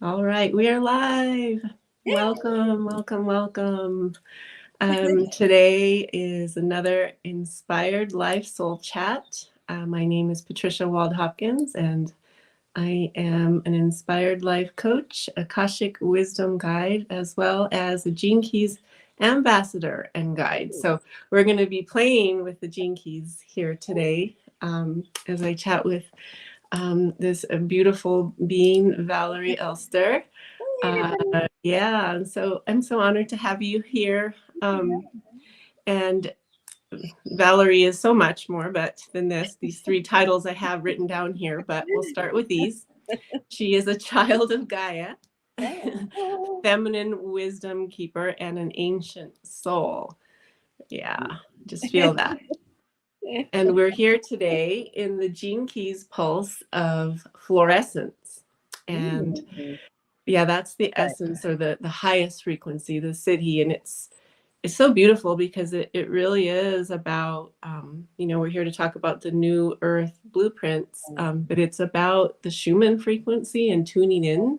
All right, we are live. Welcome, welcome, welcome. Today is another Inspired Life Soul Chat. My name is Patricia Wald Hopkins, and I am an Inspired Life Coach, Akashic Wisdom Guide, as well as a Gene Keys Ambassador and Guide. So we're going to be playing with the Gene Keys here today as I chat with this beautiful being, Valerie Elster. Yeah, and so I'm so honored to have you here. And Valerie is so much more but than these three titles I have written down here, but we'll start with these. She is a child of Gaia, feminine wisdom keeper, and an ancient soul. Yeah, just feel that. And we're here today in the Gene Keys pulse of fluorescence. And yeah, that's the essence or the highest frequency, the siddhi. And it's so beautiful because it really is about, we're here to talk about the new earth blueprints, but it's about the Schumann frequency and tuning in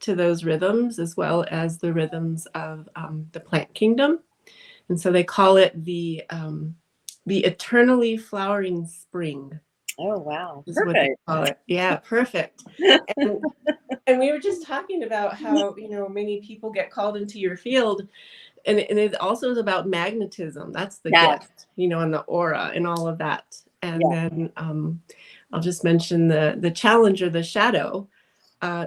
to those rhythms as well as the rhythms of the plant kingdom. And so they call it the eternally flowering spring. Oh, wow. Is what they Perfect. call it. Yeah, perfect. And, and we were just talking about how, many people get called into your field. And it also is about magnetism. That's the gift, and the aura and all of that. And then I'll just mention the challenge or the shadow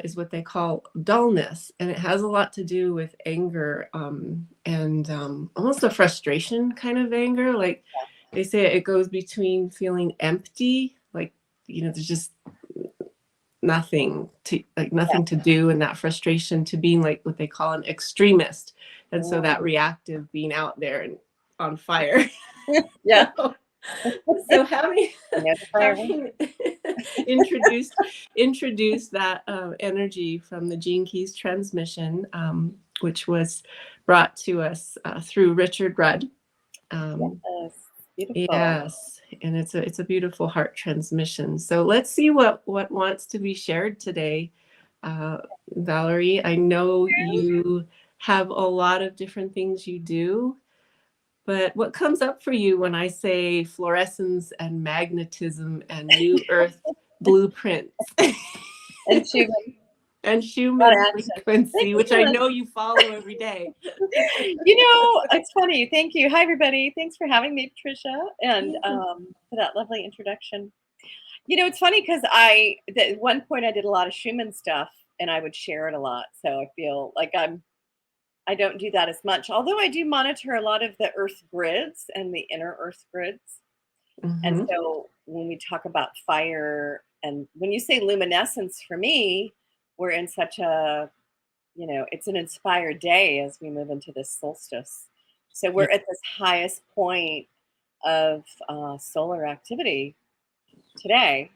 is what they call dullness. And it has a lot to do with anger and almost a frustration kind of anger. Like they say it goes between feeling empty, like, there's just nothing to do, and that frustration to being like what they call an extremist, and so that reactive being out there and on fire. Yeah. So having introduced that energy from the Gene Keys transmission, which was brought to us through Richard Rudd. Beautiful. Yes, and it's a beautiful heart transmission. So let's see what wants to be shared today. Valerie, I know you have a lot of different things you do, but what comes up for you when I say fluorescence and magnetism and new earth blueprints? And Schumann. And Schumann frequency, which I know you follow every day. It's funny. Thank you. Hi, everybody. Thanks for having me, Patricia, and for that lovely introduction. It's funny because at one point I did a lot of Schumann stuff, and I would share it a lot. So I feel like I don't do that as much, although I do monitor a lot of the earth grids and the inner earth grids. And so when we talk about fire, and when you say luminescence, for me, we're in such a, it's an inspired day as we move into this solstice. So we're at this highest point of solar activity today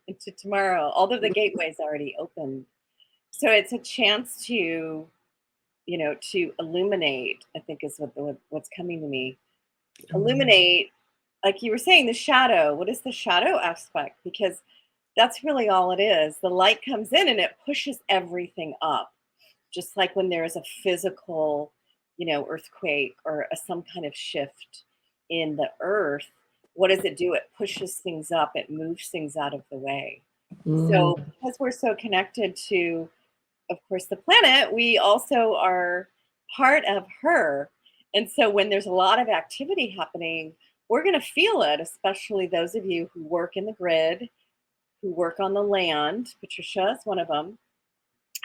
into tomorrow, although the gateway's already open. So it's a chance to, to illuminate, I think is what's coming to me. Illuminate, like you were saying, the shadow. What is the shadow aspect? Because that's really all it is. The light comes in and it pushes everything up. Just like when there is a physical, earthquake or some kind of shift in the earth, what does it do? It pushes things up. It moves things out of the way. So because we're so connected to, of course, the planet, we also are part of her. And so when there's a lot of activity happening, we're going to feel it, especially those of you who work in the grid, who work on the land. Patricia is one of them.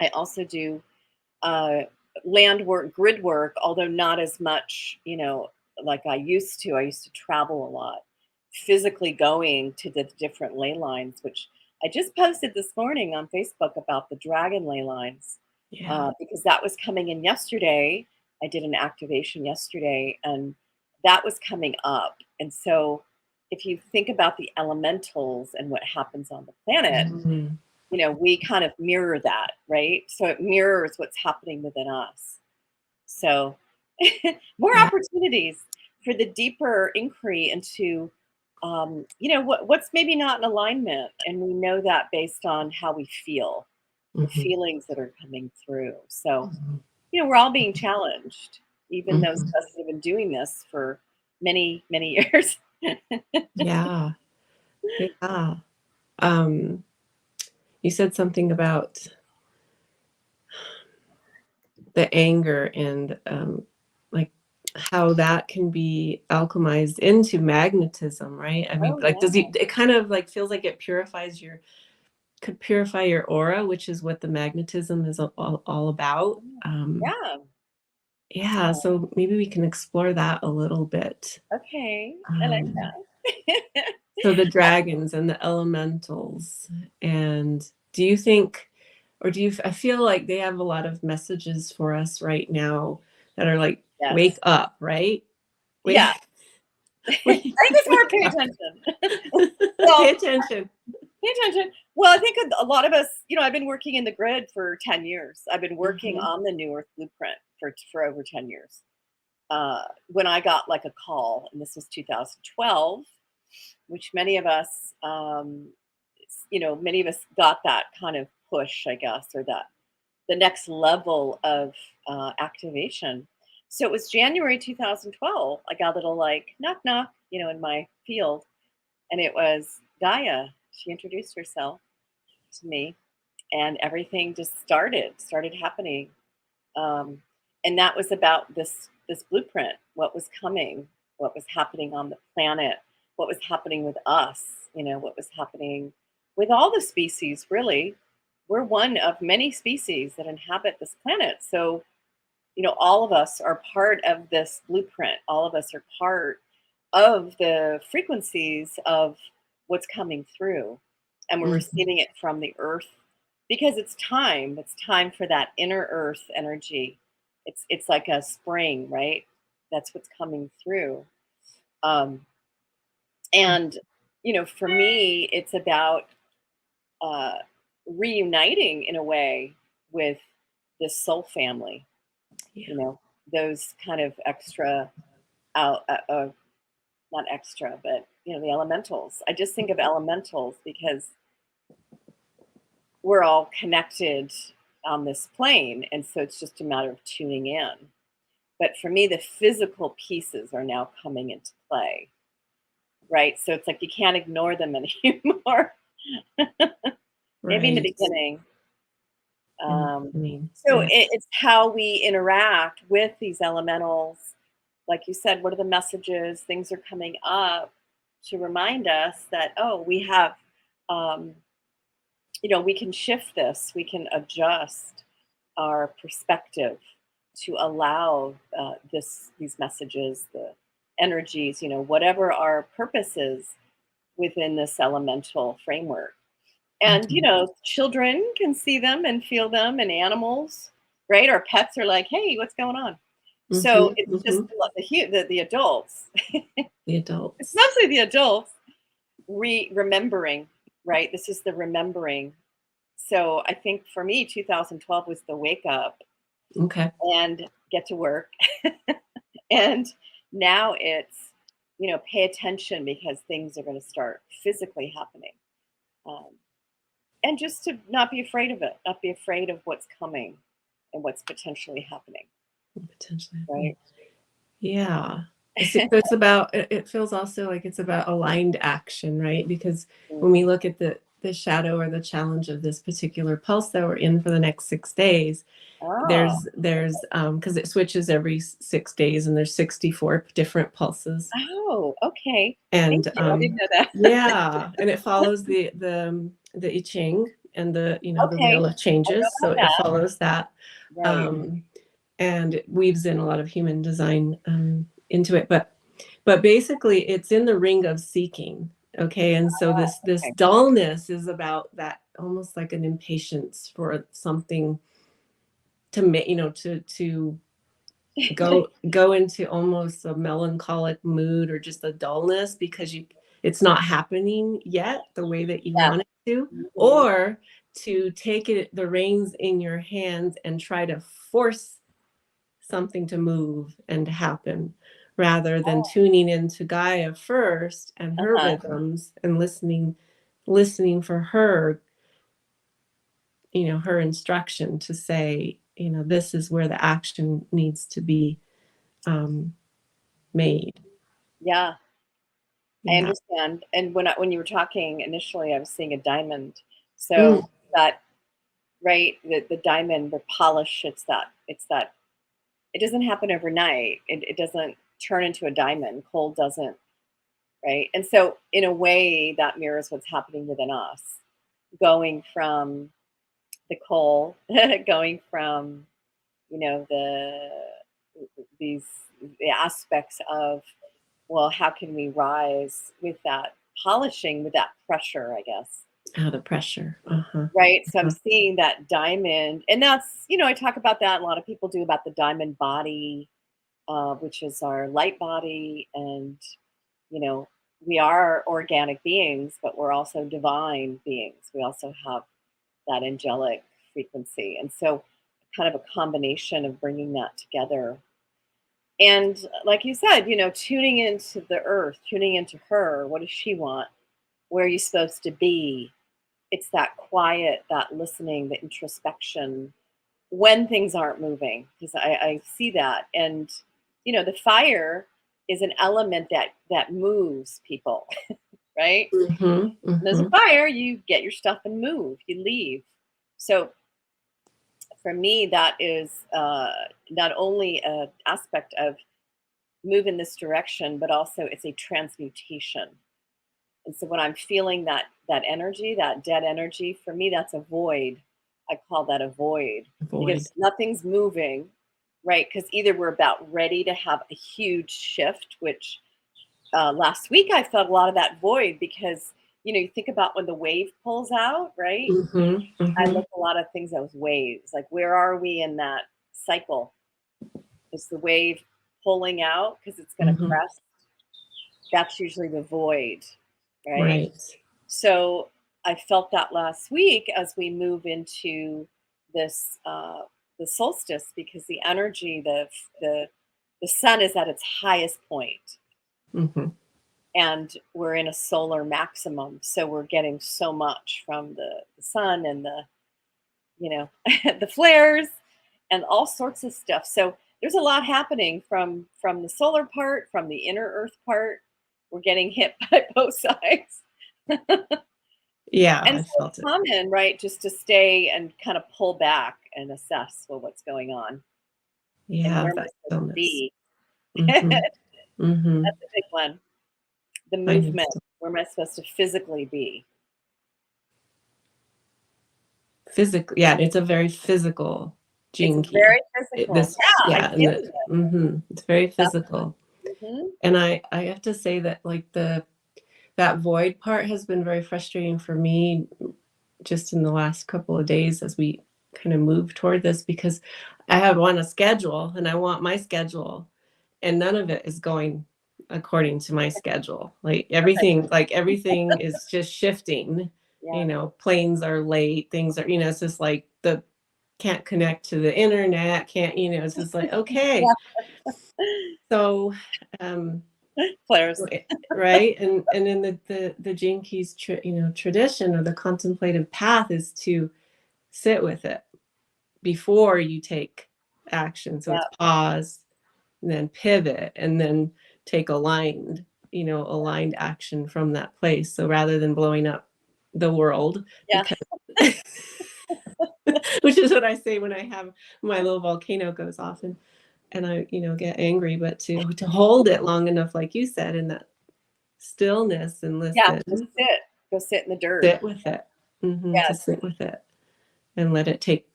I also do land work, grid work, although not as much, like I used to. I used to travel a lot, physically going to the different ley lines, which I just posted this morning on Facebook about the dragon ley lines, because that was coming in yesterday. I did an activation yesterday, and that was coming up. And so if you think about the elementals and what happens on the planet, we kind of mirror that, right? So it mirrors what's happening within us. So more opportunities for the deeper inquiry into, what's maybe not in alignment. And we know that based on how we feel. the Mhm. feelings that are coming through. So, Mhm. we're all being challenged, even those of Mhm. us that have been doing this for many, many years. Yeah. Yeah. Um, you said something about the anger and like how that can be alchemized into magnetism, right? I mean, Oh, like, yeah. it kind of like feels like it could purify your aura, which is what the magnetism is all about. Yeah. Yeah, so maybe we can explore that a little bit. Okay. I like Um, that. so the dragons and the elementals, and do you think, or do you, I feel like they have a lot of messages for us right now that are like, wake Yes. up, right? Yeah. Wake, I wake, think it's more wake pay up. attention. Pay Well, attention. pay attention. Well, I think a lot of us, I've been working in the grid for 10 years. I've been working Hmm. on the New Earth Blueprint for over 10 years. When I got like a call, and this was 2012, which many of us got that kind of push, I guess, or that the next level of activation. So it was January 2012. I got a little like knock knock, in my field, and it was Gaia. She introduced herself to me, and everything just started happening. Um, and that was about this blueprint, what was coming, what was happening on the planet, what was happening with us, what was happening with all the species. Really, we're one of many species that inhabit this planet. So, all of us are part of this blueprint. All of us are part of the frequencies of what's coming through, and we're Hmm. receiving it from the earth because it's time for that inner earth energy. It's like a spring, right? That's what's coming through. um, and for me it's about uh, reuniting in a way with this soul family, Yeah. you know those kind of extra out not extra, but the elementals. I just think of elementals because we're all connected on this plane, and so it's just a matter of tuning in. But for me, the physical pieces are now coming into play, right? So it's like you can't ignore them anymore. Maybe in the Right. beginning. In the Um, beginning. so Yeah. it's how we interact with these elementals. Like you said, what are the messages? Things are coming up to remind us that, oh, we have, um, we can shift this, we can adjust our perspective to allow these messages, the energies, whatever our purpose is within this elemental framework. And Mhm. children can see them and feel them, and animals, right? Our pets are like, "Hey, what's going on?" So Mhm. it's just Mhm. the adults. The It's adults. mostly the adults remembering, right? This is the remembering. So I think for me, 2012 was the wake up Okay. and get to work. And now it's, pay attention because things are going to start physically happening. Um, and just to not be afraid of it, not be afraid of what's coming and what's potentially happening, Potentially happening. right? Yeah. It's about, it feels also like it's about aligned action, right? Because when we Mhm. look at the shadow or the challenge of this particular pulse that we're in for the next 6 days, Oh, there's because it switches every 6 days and there's 64 different pulses. oh, okay. Thank And you. I didn't know that. yeah, and it follows the I Ching and the Okay, wheel of I know changes. So about it that. follows that. Right. Um, and it weaves in a lot of human design into it. But basically it's in the ring of seeking. Okay. And so this Okay. dullness is about that, almost like an impatience for something to make, to go into almost a melancholic mood or just a dullness because it's not happening yet the way that you Yeah. want it to, Mhm. or to take the reins in your hands and try to force something to move and to happen rather than tuning into Gaia first and her Uh-huh. rhythms and listening for her her instruction to say, this is where the action needs to be made. Yeah, I Yeah. understand. And when you were talking initially, I was seeing a diamond. Mm. So that, right, the diamond, the polish, it's that it doesn't happen overnight. It doesn't turn into a diamond. Coal doesn't, right? And so in a way that mirrors what's happening within us, going from the coal, going from, the these the aspects of, well, how can we rise with that polishing, with that pressure, I guess. Oh, the pressure. Uh-huh. Right. So I'm Uh-huh. seeing that diamond, and that's, I talk about that. A lot of people do about the diamond body, which is our light body. And, you know, we are organic beings, but we're also divine beings. We also have that angelic frequency. And so, kind of a combination of bringing that together. And like you said, tuning into the earth, tuning into her. What does she want? Where are you supposed to be? It's that quiet, that listening, the introspection when things aren't moving. Because I see that. And, the fire is an element that moves people, right? Mm-hmm. And there's a Mm-hmm. fire, you get your stuff and move, you leave. So for me, that is not only an aspect of move in this direction, but also it's a transmutation. And so when I'm feeling that energy, that dead energy, for me that's a void. I call that a void Void. because nothing's moving, right? Because either we're about ready to have a huge shift, which last week I felt a lot of that void because you think about when the wave pulls out, right? Mm-hmm. I Mm-hmm. look a lot of things as waves. Like where are we in that cycle? Is the wave pulling out because it's going to Mm-hmm. crest? That's usually the void, right? Right. So I felt that last week as we move into this the solstice because the energy, the sun is at its highest point, Mm-hmm. and we're in a solar maximum. So we're getting so much from the sun and the flares and all sorts of stuff. So there's a lot happening from the solar part, from the inner earth part. We're getting hit by both sides. Yeah, And I so it's felt it. common, right, just to stay and kind of pull back and assess, well, what's going on and Yeah, where am I that supposed to stillness. be? Mm-hmm. That's Mm-hmm. a big one. The Finding movement. still Where am I supposed to physically be? physically. Yeah, it's a very physical It's gene key. very physical. This, Yeah, I'm yeah, and feeling the it. it's very That's, physical. mhm. And I have to say that like that void part has been very frustrating for me just in the last couple of days as we kind of move toward this because I have on a schedule and I want my schedule and none of it is going according to my schedule. Okay. Like everything is just shifting. Yeah. Planes are late, things are, it's just like the can't connect to the internet, can't, it's just like, okay. Yeah. So um Flares. right, and in the Gene Keys tradition or the contemplative path is to sit with it before you take action. So Yeah. it's pause and then pivot and then take aligned action from that place. So rather than blowing up the world, Yeah. because which is what I say when I have my little volcano goes off and I get angry, but to hold it long enough, like you said, in that stillness and Yeah. Just listen, sit. Go sit in the dirt. sit with it, to Yes. sit with it and let it take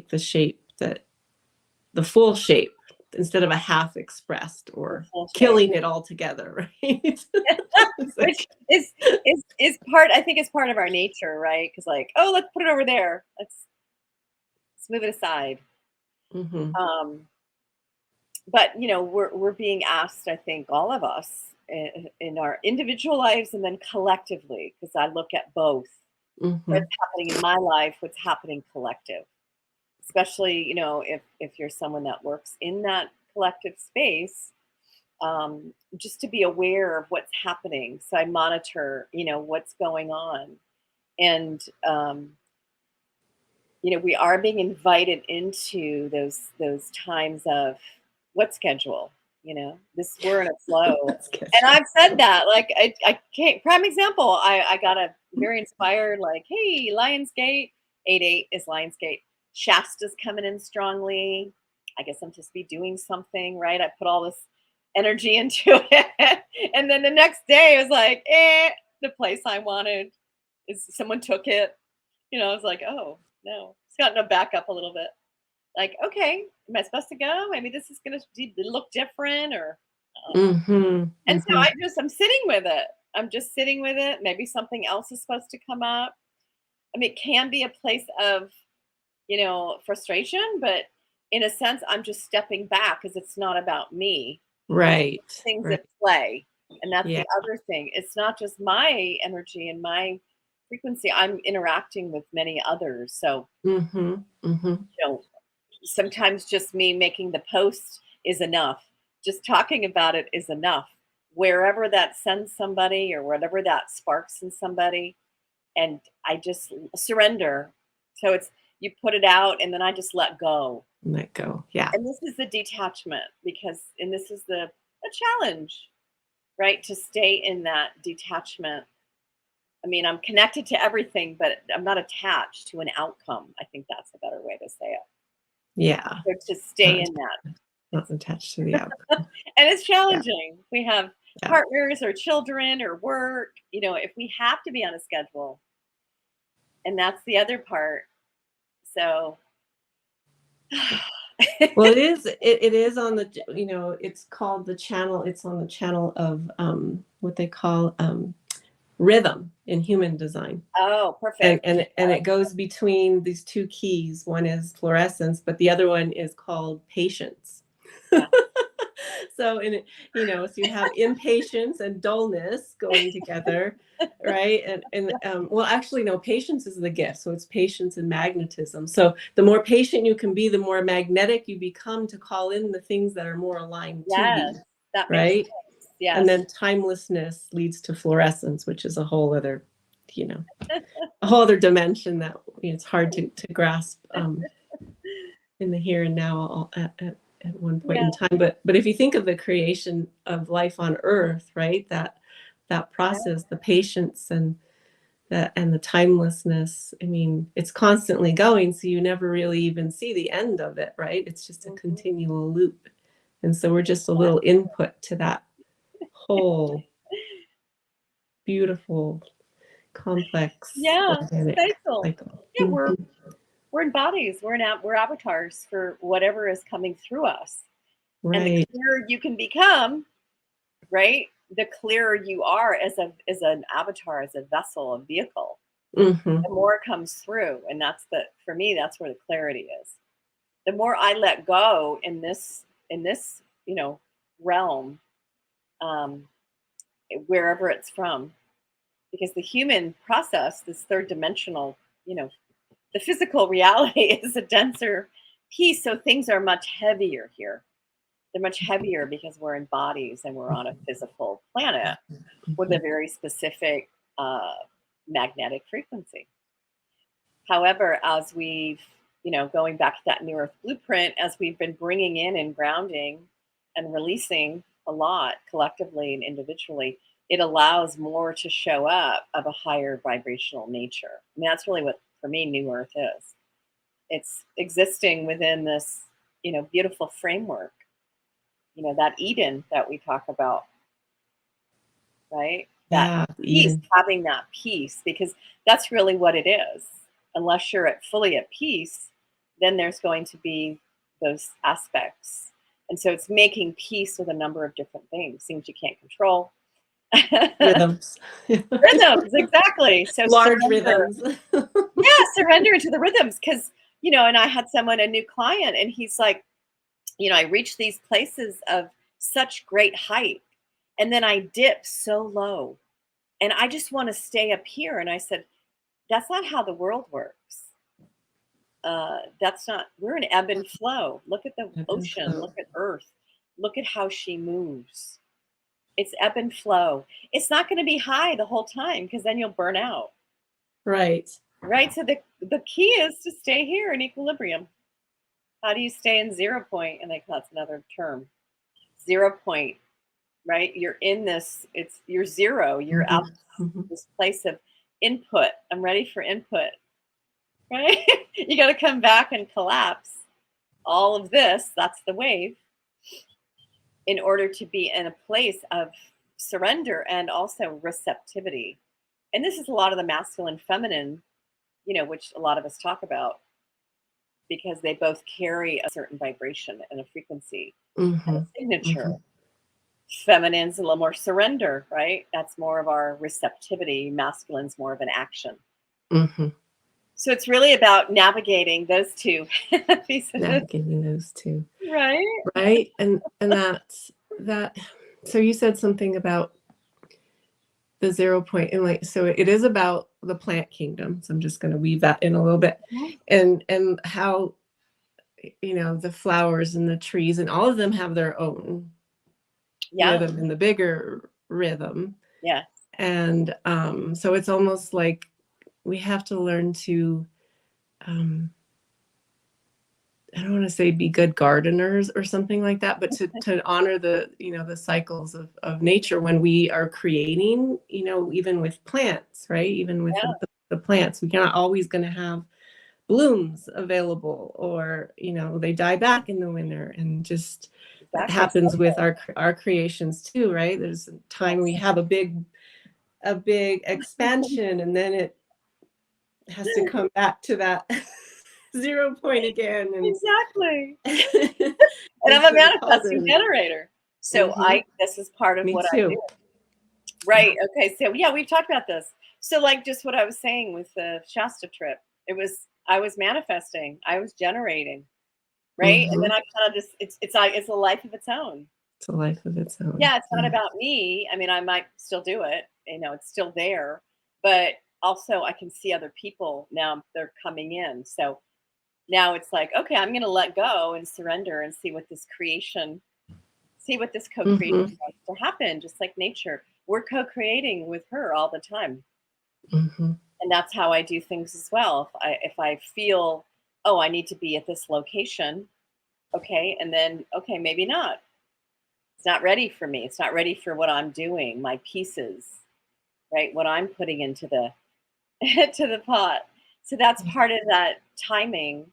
the shape, the full shape, instead of a half expressed The or full shape. killing it all together, right? It's Which like, is part, I think it's part of our nature, right? Because like, oh, let's put it over there. Let's move it aside. mhm, Um, but we're being asked, I think, all of us in our individual lives and then collectively, because I look at both what's mhm, happening in my life, what's happening collective. Especially, if you're someone that works in that collective space, just to be aware of what's happening. So I monitor, what's going on. And we are being invited into those times of what schedule, this we're in a flow. That's good. And I've said that, like, I can't, prime example, I got a very inspired, like, hey, Lionsgate, 8/8 is Lionsgate. Shasta's coming in strongly. I guess I'm just be doing something, right? I put all this energy into it. And then the next day it was like, the place I wanted is someone took it. I was like, oh no, it's gotten to back up a little bit. Like, okay, am I supposed to go? Maybe this is gonna look different, or Mm-hmm. and so Mm-hmm. I'm sitting with it. I'm just sitting with it. Maybe something else is supposed to come up. I mean, it can be a place of, frustration, but in a sense, I'm just stepping back because it's not about me. It's Right. things Right. at play. And that's Yeah. the other thing. It's not just my energy and my frequency. I'm interacting with many others. So, Mm-hmm. Mm-hmm. sometimes just me making the post is enough. Just talking about it is enough. Wherever that sends somebody or whatever that sparks in somebody, and I just surrender. So it's, you put it out and then I just let go. Let go. Yeah. And this is the detachment, and this is a challenge, right? To stay in that detachment. I mean, I'm connected to everything, but I'm not attached to an outcome. I think that's a better way to say it. Yeah. So to stay Not, in that. not attached to the outcome. And it's Yeah. challenging. We have Yeah. partners or children or work, if we have to be on a schedule. And that's the other part. So Well, it is on the, it's called the channel. It's on the channel of what they call rhythm in human design. Oh, And perfect. it goes between these two keys. One is fluorescence, but the other one is called patience. Yeah. So so you have impatience and dullness going together, right? And well, actually, no, patience is the gift. So it's patience and magnetism. So the more patient you can be, the more magnetic you become to call in the things that are more aligned to you, Yes, that makes right? sense. Yes. And then timelessness leads to fluorescence, which is a whole other, a whole other dimension that it's hard to grasp in the here and now at one point Yeah. in time. But if you think of the creation of life on Earth, right, that Yeah. process, the patience and the timelessness, I mean, it's constantly going, so you never really even see the end of it, right? It's just a Mhm. continual loop. And so we're just a little input to that whole beautiful, complex, Yeah. organic Cycle. cycle. Yeah, we're in bodies. We're avatars for whatever is coming through us. And the Right. clearer you can become, right? The clearer you are as an avatar, as a vessel, a vehicle, Mm-hmm. the more comes through. And for me, that's where the clarity is. The more I let go in this realm, um, wherever it's from, because the human process, this third dimensional, the physical reality is a denser piece, so things are much heavier here. They're much heavier because we're in bodies and we're on a physical planet with a very specific uh, magnetic frequency. However, as we've, going back to that New Earth blueprint, as we've been bringing in and grounding and releasing a lot collectively and individually, it allows more to show up of a higher vibrational nature. I mean, that's really what, for me, New Earth is. It's existing within this, beautiful framework, that Eden that we talk about, right? That Yeah, peace, Eden. having that peace, because that's really what it is. Unless you're fully at peace, then there's going to be those aspects. And so it's making peace with a number of different things you can't control. Rhythms. Rhythms, exactly. So Large surrender. rhythms. Yeah, surrender to the rhythms. Because, and I had a new client, and he's like, I reach these places of such great height, and then I dip so low, and I just want to stay up here. And I said, that's not how the world works. That's not, we're an ebb and flow. Look at the Ebb and ocean, flow. look at Earth, look at how she moves. It's ebb and flow. It's not going to be high the whole time, because then you'll burn out. Right. Right. So the key is to stay here in equilibrium. How do you stay in 0 point? And that's another term. 0 point, right? You're in this, you're zero. You're out this place of input. I'm ready for input. Right? You got to come back and collapse all of this. That's the wave. In order to be in a place of surrender and also receptivity. And this is a lot of the masculine feminine, which a lot of us talk about, because they both carry a certain vibration and a frequency and a signature. Feminine's a little more surrender, right? That's more of our receptivity. Masculine's more of an action. So it's really about navigating those two pieces. Navigating those two. Right. Right. And that's that. So you said something about the 0 point, and like, so it is about the plant kingdom. So I'm just going to weave that in a little bit, and how, the flowers and the trees and all of them have their own rhythm in the bigger rhythm. Yeah. And so it's almost like we have to learn to, I don't want to say be good gardeners or something like that, but to honor the, the cycles of nature when we are creating, even with plants, right? Even with the plants, we're not always going to have blooms available, or, they die back in the winter, and just that happens with our creations too, right? There's a time we have a big expansion, and then it has to come back to that 0 point again. And exactly. And I'm a manifesting generator. So this is part of what I do. Right. Okay. So yeah, we've talked about this. So like just what I was saying with the Shasta trip, I was manifesting, I was generating. Right. And then I kind of just, it's a life of its own. It's a life of its own. Yeah. It's not about me. I mean, I might still do it, it's still there, but also I can see other people now, they're coming in. So now it's like, okay, I'm going to let go and surrender and see what this co-creation wants to happen, just like nature. We're co-creating with her all the time. And that's how I do things as well. If I feel, oh, I need to be at this location, okay, and then, okay, maybe not. It's not ready for me. It's not ready for what I'm doing, my pieces, right? What I'm putting into the to the pot. So that's part of that timing.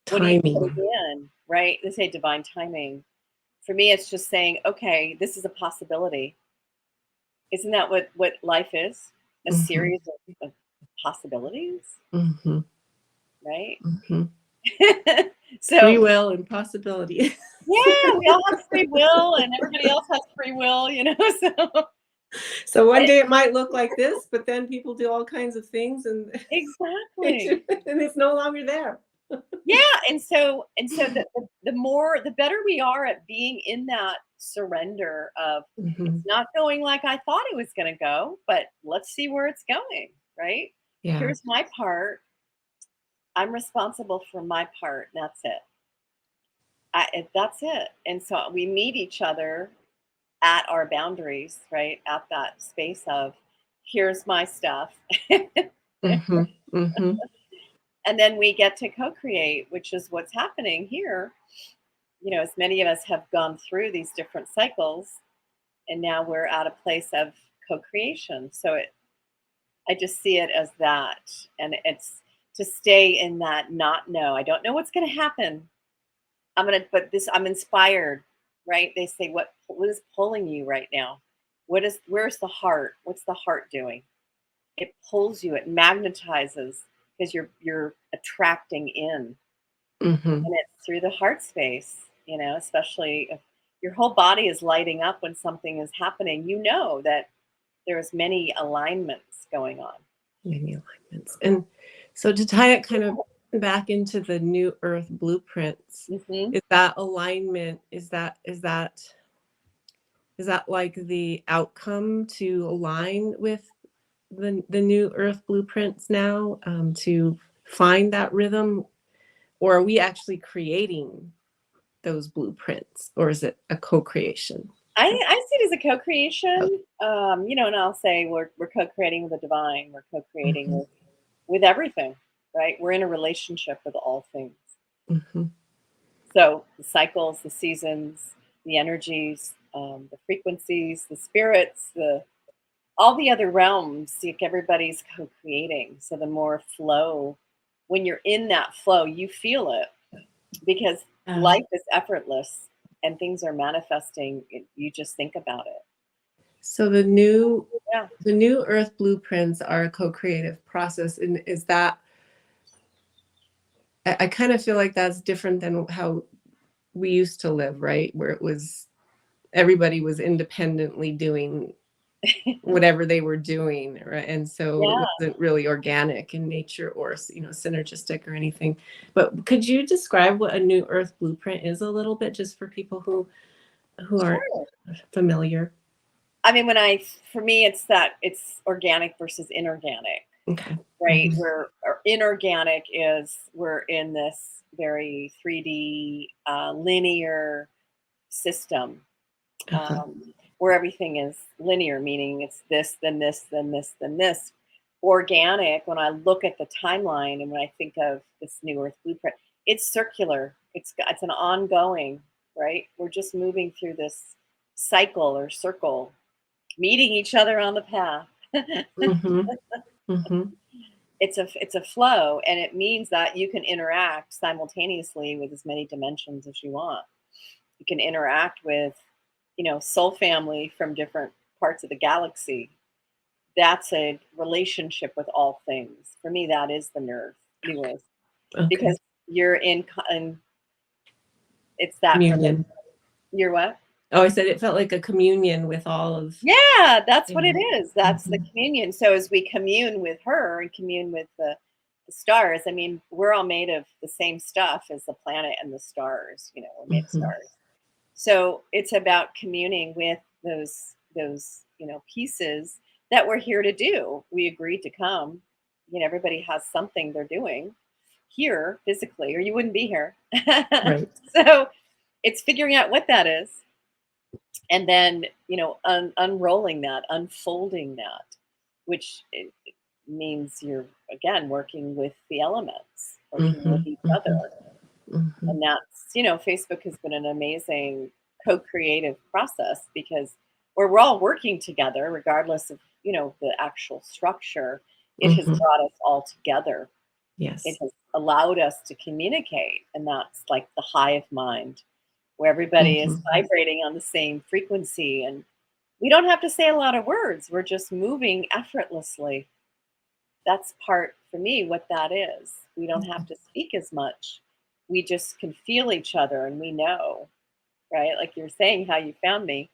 What are you putting in, right? They say divine timing. For me, it's just saying, okay, this is a possibility. Isn't that what life is? A series of possibilities, right? So free will and possibility. Yeah, we all have free will, and everybody else has free will, So one day it might look like this, but then people do all kinds of things, and exactly, and it's no longer there. Yeah, and so the better we are at being in that surrender of it's not going like I thought it was going to go, but let's see where it's going, right? Yeah. Here's my part. I'm responsible for my part. And that's it. That's it. And so we meet each other at our boundaries, right? At that space of here's my stuff. And then we get to co-create, which is what's happening here. As many of us have gone through these different cycles, and now we're at a place of co-creation. So I just see it as that. And it's to stay in that not know. I don't know what's going to happen. I'm inspired, right? They say, what is pulling you right now? Where's the heart? What's the heart doing? It pulls you, it magnetizes, because you're attracting in, and it's through the heart space, especially if your whole body is lighting up when something is happening, that there's many alignments going on. Many alignments. And so to tie it kind of back into the New Earth blueprints, is that alignment, is that like the outcome to align with the New Earth blueprints now, to find that rhythm, or are we actually creating those blueprints, or is it a co-creation? I see it as a co-creation, and I'll say we're co-creating with the divine. We're co-creating with everything, right? We're in a relationship with all things. Mm-hmm. So the cycles, the seasons, the energies, the frequencies, the spirits, the all the other realms, like everybody's co-creating. So the more flow, when you're in that flow, you feel it because life is effortless and things are manifesting. You just think about it. So the new Yeah. the new Earth blueprints are a co-creative process, and is that I kind of feel like that's different than how we used to live, right? Where it was everybody was independently doing whatever they were doing, right? And so it Yeah. wasn't really organic in nature or synergistic or anything. But could you describe what a new Earth blueprint is a little bit, just for people who aren't Sure. familiar? I mean, for me, it's organic versus inorganic, Okay. right? Mm-hmm. Where inorganic is we're in this very 3D linear system, Uh-huh. where everything is linear, meaning it's this, then this, then this, then this. Organic, when I look at the timeline and when I think of this new Earth blueprint, it's circular. It's an ongoing, right? We're just moving through this cycle or circle, meeting each other on the path. Mm-hmm. Mm-hmm. It's a flow, and it means that you can interact simultaneously with as many dimensions as you want. You can interact with, soul family from different parts of the galaxy. That's a relationship with all things. For me, that is the new earth Okay. because you're in it's that Communion. you're what? Oh, I said it felt like a communion with all of, Yeah, that's you what it know. is. That's the Mm-hmm. communion. So as we commune with her and commune with the stars, I mean, we're all made of the same stuff as the planet and the stars. We're made of Mm-hmm. stars. So it's about communing with those pieces that we're here to do. We agreed to come. Everybody has something they're doing here physically, or you wouldn't be here. Right. So it's figuring out what that is, and then unrolling that, unfolding that, which it means you're again working with the elements, working Mm-hmm. with each other. Mm-hmm. Mm-hmm. And that's, Facebook has been an amazing co-creative process because where we're all working together, regardless of, the actual structure, it has Mm-hmm. brought us all together. It Yes. has allowed us to communicate. And that's like the hive mind, where everybody is Mm-hmm. vibrating on the same frequency. And we don't have to say a lot of words. We're just moving effortlessly. That's part for me what that is. We don't have to speak as much. We just can feel each other and we know, right? Like you're saying how you found me.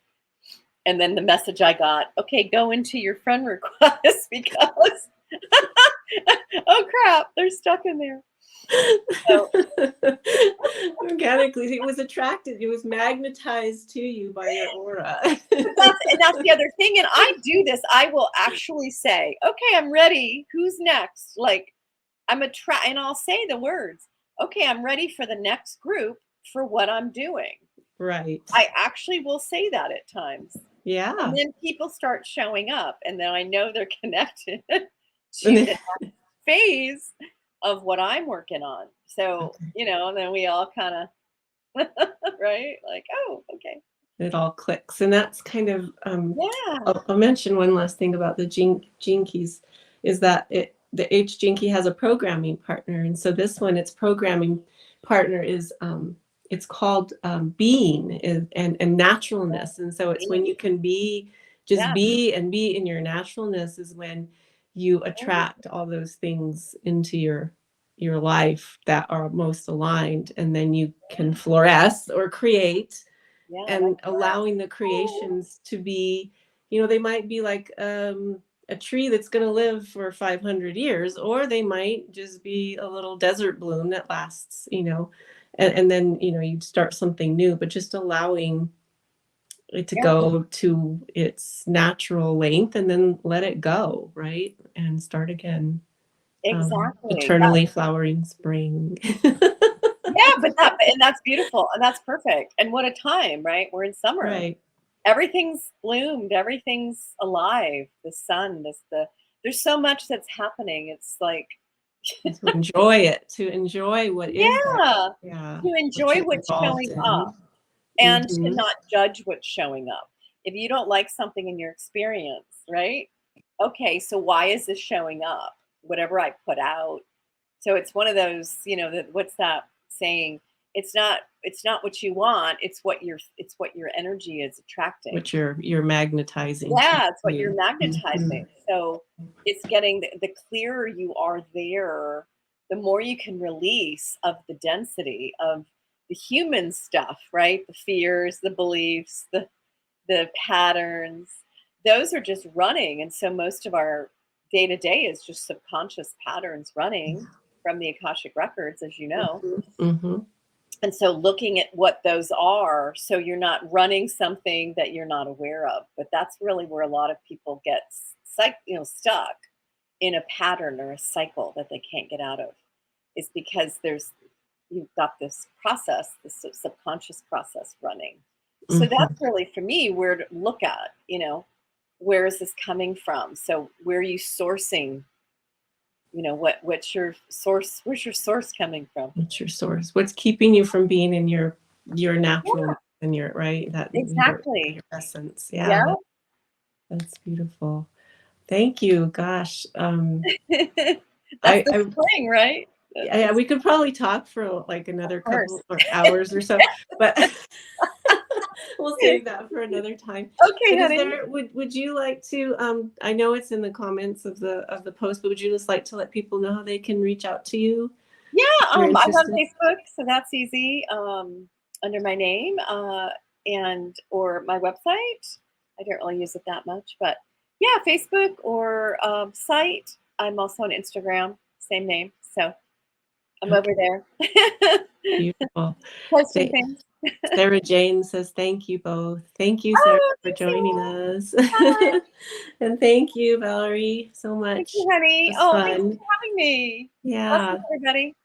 And then the message I got, okay, go into your friend request because oh crap, they're stuck in there. So Organically, it was attracted, it was magnetized to you by your aura. but that's the other thing. And I do this. I will actually say, okay, I'm ready. Who's next? Like and I'll say the words, okay, I'm ready for the next group for what I'm doing. Right. I actually will say that at times. And Yeah. then people start showing up, and then I know they're connected And to then, the phase of what I'm working on. So, okay. and then we all kind of, right? Like, oh, okay. It all clicks. And that's kind of, Yeah. I'll mention one last thing about the gene keys is that the H gene key has a programming partner. And so this one, its programming partner is, it's called being and naturalness. And so it's when you can be, just Yeah. be and be in your naturalness is when you attract all those things into your life that are most aligned, and then you can fluoresce or create, Yeah. I like and allowing the creations to be, they might be like a tree that's going to live for 500 years, or they might just be a little desert bloom that lasts, and then, you'd start something new, but just allowing it to yeah, go to its natural length and then let it go, right? And start again. exactly. Eternally flowering spring. Yeah, and that's beautiful and that's perfect. And what a time, right? We're in summer. Right. Everything's bloomed, everything's alive. The sun, there's so much that's happening. It's like To enjoy it, to enjoy what is there. Yeah, Yeah, to what enjoy you're what's involved showing up in. and to Mhm. not judge what's showing up. If you don't like something in your experience, right? Okay, so why is this showing up? Whatever I put out. So it's one of those, that what's that saying? It's not what you want, it's what your energy is attracting. What you're magnetizing to Yeah, it's what you're you. magnetizing. Mhm. So it's getting the clearer you are there, the more you can release of the density of the human stuff, right? The fears, the beliefs, the patterns. Those are just running. And so most of our day to day is just subconscious patterns running from the Akashic records, as you know. Mhm, mhm. And so looking at what those are, so you're not running something that you're not aware of. But that's really where a lot of people get stuck in a pattern or a cycle that they can't get out of, is because you've got this process, this subconscious process running. So Mhm. that's really for me where to look at, where is this coming from? So where are you sourcing? What's your source? Where's your source coming from? What's your source? What's keeping you from being in your natural Yeah, and your right, that your exactly. essence. Yeah. Yeah, that's beautiful. Thank you. Gosh, That's the I spring, right? That's yeah, we could probably talk for like of another course. couple or hours or so, but we'll save that for another time. Okay, But is honey. there would you like to I know it's in the comments of the post, but would you just like to let people know how they can reach out to you Yeah, if they're I'm on interested? Facebook, so that's easy. Under my name, and or my website. I don't really use it that much, but yeah, Facebook or site. I'm also on Instagram, same name. So I'm over Okay, there beautiful. posting Sa- things. Sarah Jane says thank you both. Thank you, Sarah, Oh, for thanks, joining Sarah. us. Hi. And thank you, Valerie, so Thank much. you, It honey. was Oh, thanks fun. for having me. Blessings, Yeah. everybody.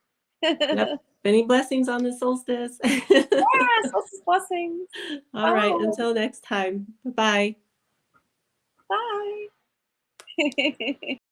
Yep. Many blessings on the solstice. Yes, blessings. All right. Bye. Until next time. Bye bye. Bye.